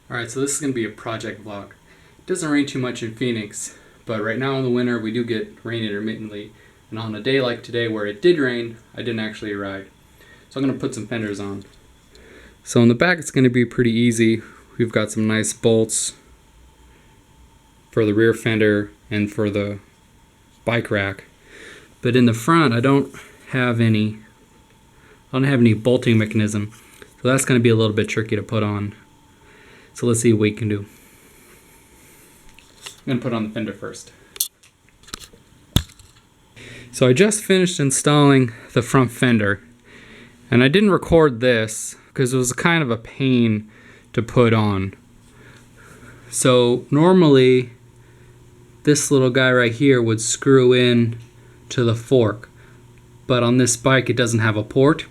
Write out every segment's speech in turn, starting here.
Alright, so this is going to be a project vlog. It doesn't rain too much in Phoenix, but right now in the winter we do get rain intermittently. And on a day like today where it did rain, I didn't actually ride. So I'm going to put some fenders on. So in the back it's going to be pretty easy. We've got some nice bolts for the rear fender and for the bike rack. But in the front I don't have any bolting mechanism. So that's going to be a little bit tricky to put on. So let's see what we can do. I'm going to put on the fender first. So I just finished installing the front fender. And I didn't record this because it was kind of a pain to put on. So normally this little guy right here would screw in to the fork. But on this bike it doesn't have a port.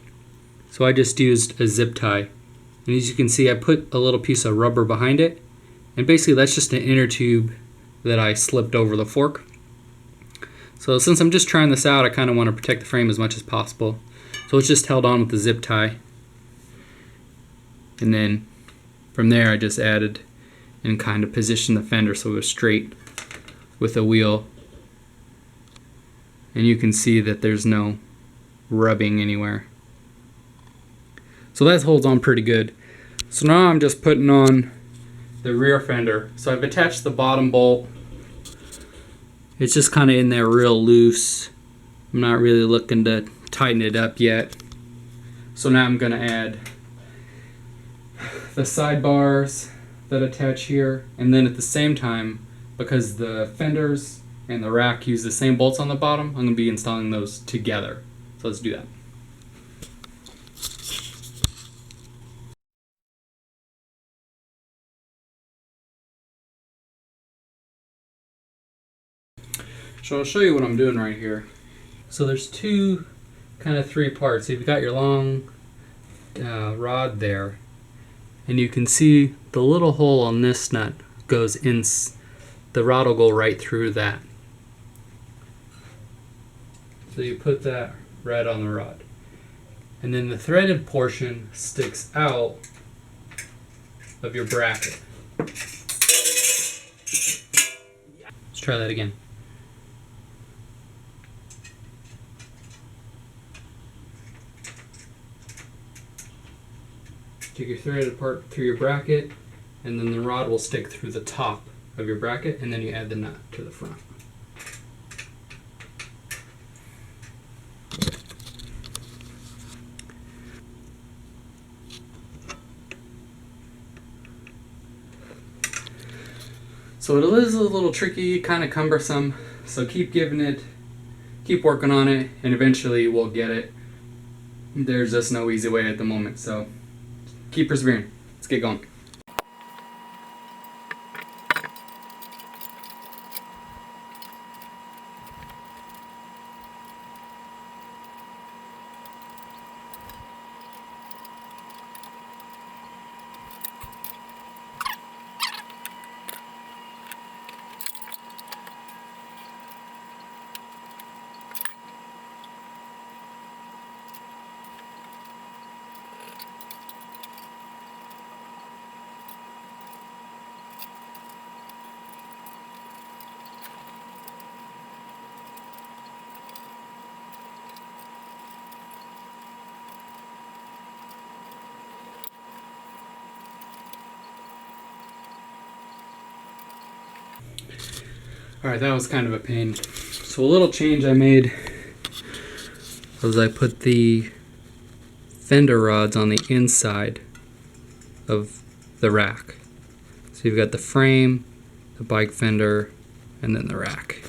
So I just used a zip tie. And as you can see, I put a little piece of rubber behind it. And basically that's just an inner tube that I slipped over the fork. So since I'm just trying this out, I kind of want to protect the frame as much as possible. So it's just held on with the zip tie. And then from there I just added and kind of positioned the fender so it was straight with the wheel. And you can see that there's no rubbing anywhere. So that holds on pretty good. So now I'm just putting on the rear fender. So I've attached the bottom bolt. It's just kind of in there real loose. I'm not really looking to tighten it up yet. So now I'm going to add the sidebars that attach here. And then at the same time, because the fenders and the rack use the same bolts on the bottom, I'm going to be installing those together. So let's do that. So I'll show you what I'm doing right here. So there's kind of three parts. So you've got your long rod there, and you can see the little hole on this nut goes in. The rod will go right through that. So you put that right on the rod, and then the threaded portion sticks out of your bracket. Let's try that again. Take your threaded part through your bracket, and then the rod will stick through the top of your bracket, and then you add the nut to the front. So it is a little tricky, kind of cumbersome, so keep working on it, and eventually we'll get it. There's just no easy way at the moment, so keep persevering. Let's get going. Alright, that was kind of a pain. So a little change I made was I put the fender rods on the inside of the rack. So you've got the frame, the bike fender, and then the rack.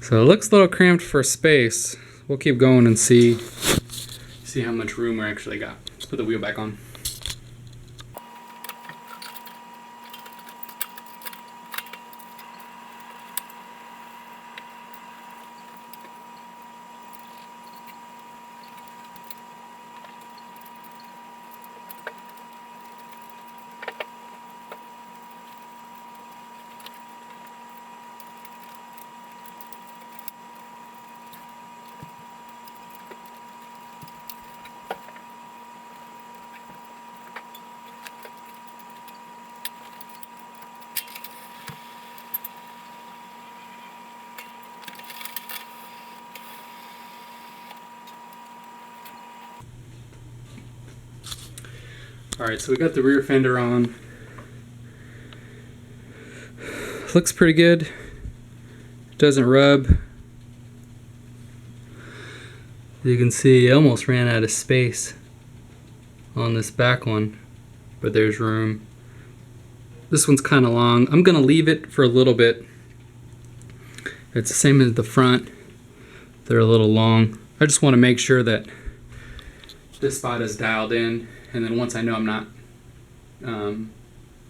So it looks a little cramped for space. We'll keep going and see how much room we actually got. Let's put the wheel back on. Alright, so we got the rear fender on. Looks pretty good. Doesn't rub. You can see I almost ran out of space on this back one, but there's room. This one's kind of long. I'm gonna leave it for a little bit. It's the same as the front. They're a little long. I just want to make sure that this spot is dialed in, and then once I know I'm not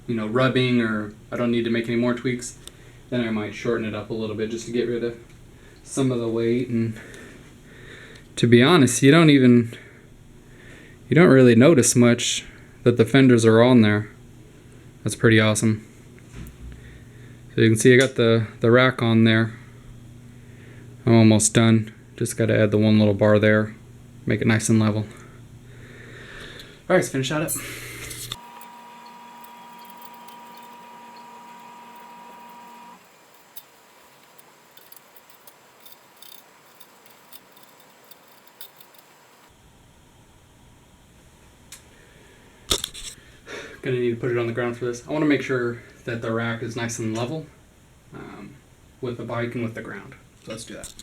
rubbing, or I don't need to make any more tweaks, then I might shorten it up a little bit just to get rid of some of the weight. And to be honest, you don't really notice much that the fenders are on there. That's pretty awesome. So you can see I got the rack on there. I'm almost done. Just got to add the one little bar there, make it nice and level. All right, let's finish that up. Gonna need to put it on the ground for this. I want to make sure that the rack is nice and level with the bike and with the ground. So let's do that.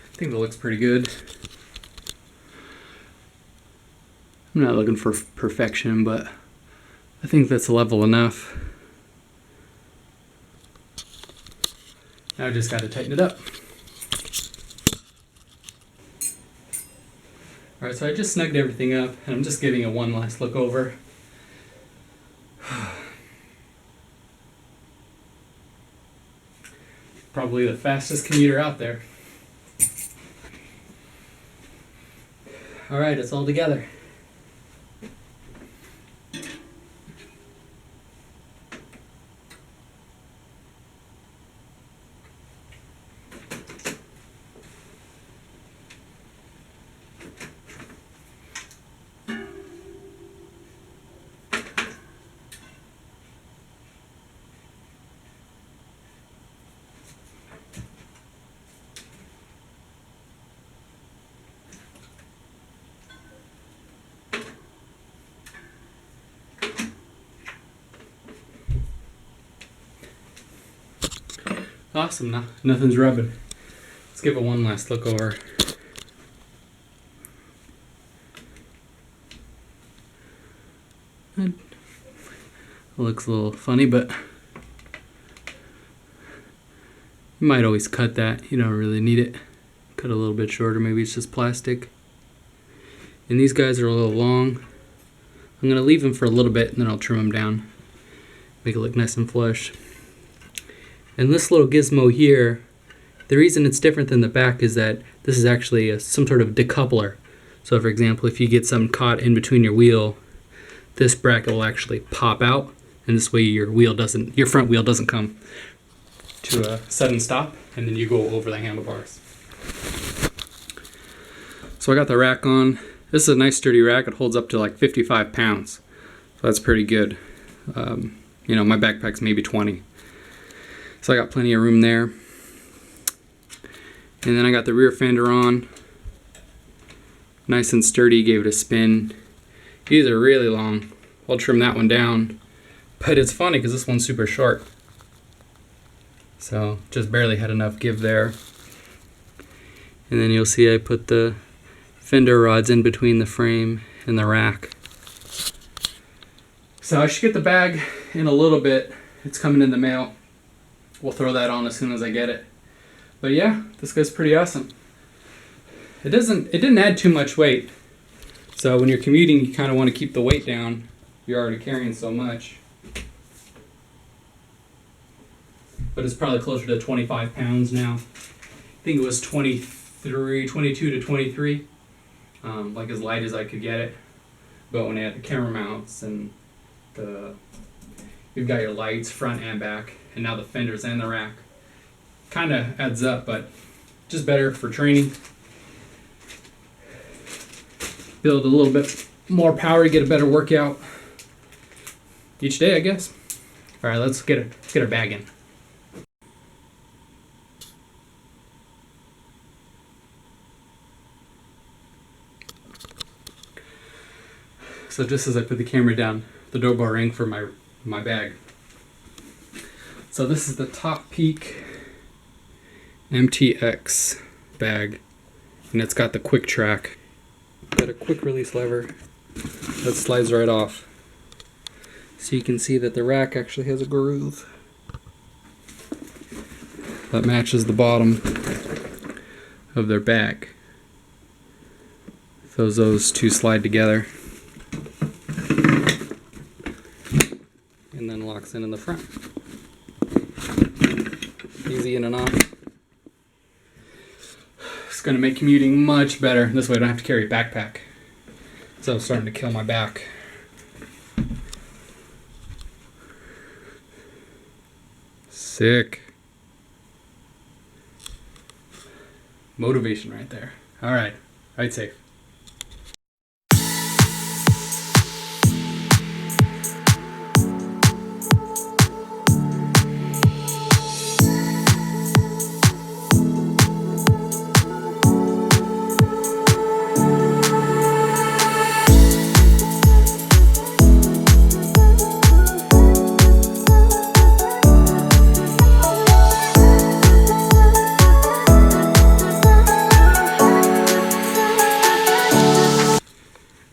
I think that looks pretty good. I'm not looking for perfection, but I think that's level enough. Now I just got to tighten it up. Alright, so I just snugged everything up, and I'm just giving it one last look over. Probably the fastest commuter out there. Alright, it's all together. Awesome, nothing's rubbing. Let's give it one last look over. It looks a little funny, but you might always cut that. You don't really need it. Cut a little bit shorter, maybe it's just plastic. And these guys are a little long. I'm going to leave them for a little bit and then I'll trim them down. Make it look nice and flush. And this little gizmo here, the reason it's different than the back is that this is actually some sort of decoupler. So for example, if you get something caught in between your wheel, this bracket will actually pop out, and this way your front wheel doesn't come to a sudden stop, and then you go over the handlebars. So I got the rack on. This is a nice sturdy rack. It holds up to like 55 pounds. So that's pretty good. My backpack's maybe 20. So I got plenty of room there. And then I got the rear fender on. Nice and sturdy, gave it a spin. These are really long. I'll trim that one down. But it's funny because this one's super short. So just barely had enough give there. And then you'll see I put the fender rods in between the frame and the rack. So I should get the bag in a little bit. It's coming in the mail. We'll throw that on as soon as I get it. But yeah, this guy's pretty awesome. It didn't add too much weight. So when you're commuting, you kind of want to keep the weight down. You're already carrying so much. But it's probably closer to 25 pounds now. I think it was 22 to 23. Like as light as I could get it. But when I had the camera mounts and the You've got your lights front and back, and now the fenders and the rack. Kind of adds up, but just better for training. Build a little bit more power, get a better workout each day, I guess. All right, let's get our bag in. So just as I put the camera down, the doorbell rang for my bag. So this is the Top Peak MTX bag, and it's got the quick track. Got a quick release lever that slides right off. So you can see that the rack actually has a groove that matches the bottom of their bag. So those two slide together and then locks in the front. Easy in and off. It's going to make commuting much better. This way I don't have to carry a backpack. So I'm starting to kill my back. Sick. Motivation right there. All right. Ride safe.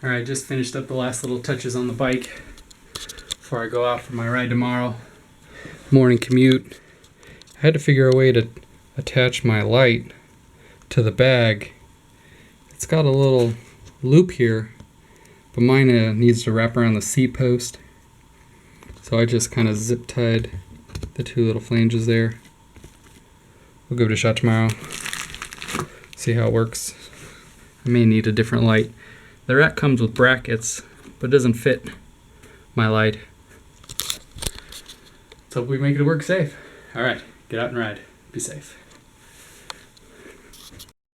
Alright, just finished up the last little touches on the bike before I go out for my ride tomorrow. Morning commute. I had to figure a way to attach my light to the bag. It's got a little loop here, but mine needs to wrap around the seat post. So I just kind of zip tied the two little flanges there. We'll give it a shot tomorrow. See how it works. I may need a different light. The rack comes with brackets, but it doesn't fit my light. Let's hope we make it work safe. All right, get out and ride. Be safe.